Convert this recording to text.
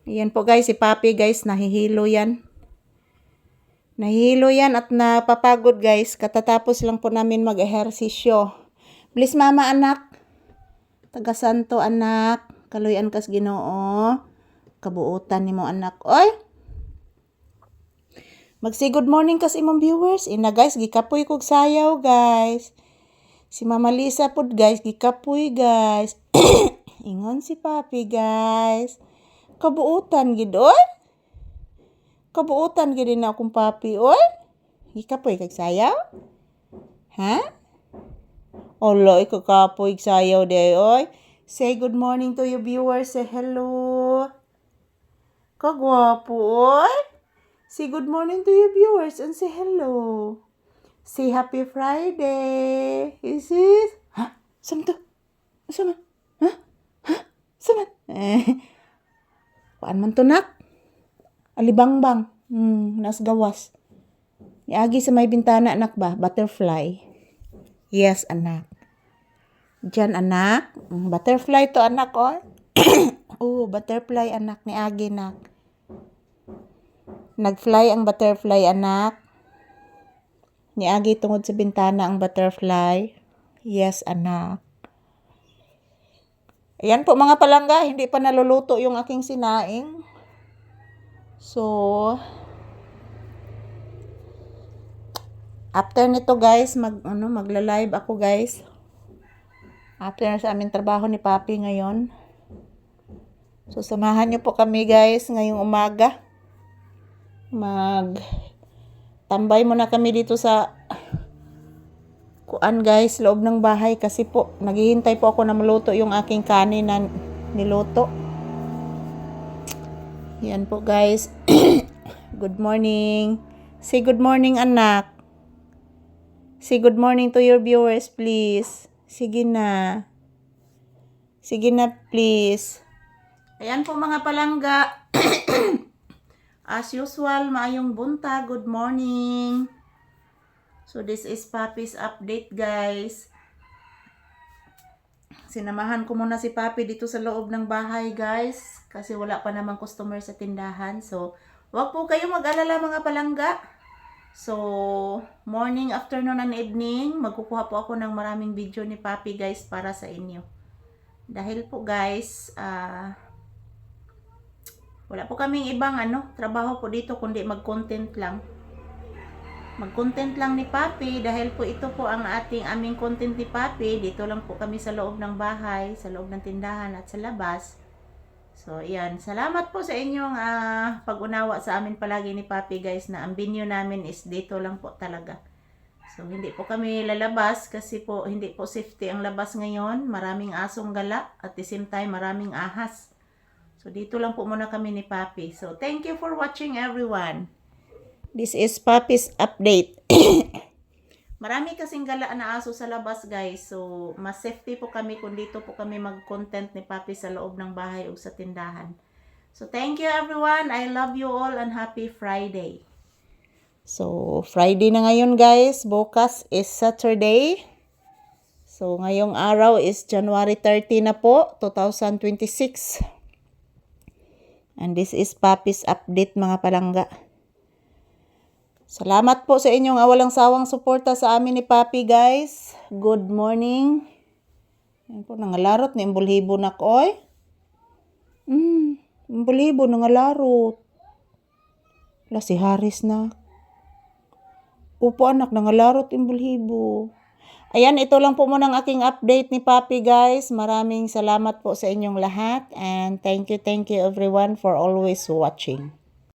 Ayan po guys, si Papi guys, nahihilo yan. Nahihilo yan at napapagod guys. Katatapos lang po namin mag-ehersisyo. Please mama anak. Taga-santo anak. Kaluyan kas Ginoo. Kabuutan ni mo anak. Oy! Magsi good morning kas imong viewers. Ina guys, gikapoy kog sayaw guys. Si Mama Lisa pod guys, gikapoy guys. Ingon si Papi guys. Kabuutan gid oy. Kabuutan gid na akong Papi oy. Gikapoy kag sayaw? Ha? Olo, ikakapoy sayaw day oy. Say good morning to your viewers. Say hello. Kagwapo oy. Say good morning to your viewers and say hello. Say happy Friday. Is it? Ha? Saan to? Saan? Ha? Ha? Saan? Paan man to nak? Alibangbang. Nas gawas. Iagi sa may bintana anak ba? Butterfly. Yes anak. Diyan anak. Butterfly to anak oh. Oh, butterfly anak ni Agi nak. Nagfly ang butterfly anak. Ni Agi tungod sa bintana ang butterfly. Yes anak. Ayan po mga palangga, hindi pa naluluto yung aking sinaing. So, after nito guys, magla-live ako guys. After na sa aming trabaho ni Papi ngayon. So, samahan niyo po kami guys ngayong umaga. Tambay muna kami dito sa kuan guys, loob ng bahay kasi po naghihintay po ako na maluto yung aking kanin na niluto. Yan po guys. Good morning. Say good morning anak. Say good morning to your viewers please. Sige na. Sige na please. Ayan po mga palangga. As usual, maayong bunta. Good morning. So, this is Papi's update, guys. Sinamahan ko muna si Papi dito sa loob ng bahay, guys. Kasi wala pa namang customer sa tindahan. So, wag po kayong mag-alala mga palangga. So, morning, afternoon, and evening, magkukuha po ako ng maraming video ni Papi, guys, para sa inyo. Dahil po, guys, wala po kaming ibang trabaho po dito kundi mag-content lang. Mag-content lang ni Papi dahil po ito po ang aming content ni Papi. Dito lang po kami sa loob ng bahay, sa loob ng tindahan at sa labas. So, yan. Salamat po sa inyong pag-unawa sa amin palagi ni Papi guys na ang binyo namin is dito lang po talaga. So, hindi po kami lalabas kasi po hindi po safety ang labas ngayon. Maraming asong gala at the same time maraming ahas. So, dito lang po muna kami ni Papi. So, thank you for watching everyone. This is Papi's update. Marami kasing gala na aso sa labas guys. So, mas safety po kami kung dito po kami mag-content ni Papi sa loob ng bahay o sa tindahan. So, thank you everyone. I love you all and happy Friday. So, Friday na ngayon guys. Bukas is Saturday. So, ngayong araw is January 30 na po, 2026. And this is Papi's update mga palangga. Salamat po sa inyong walang sawang suporta sa amin ni Papi guys. Good morning. Yan po, nangalarot ni Imbulhibo na ko oy. Imbulhibo nangalarot. Wala si Haris na. Upo anak, nangalarot Imbulhibo. Ayan, ito lang po muna ang aking update ni Papi guys. Maraming salamat po sa inyong lahat. And thank you everyone for always watching.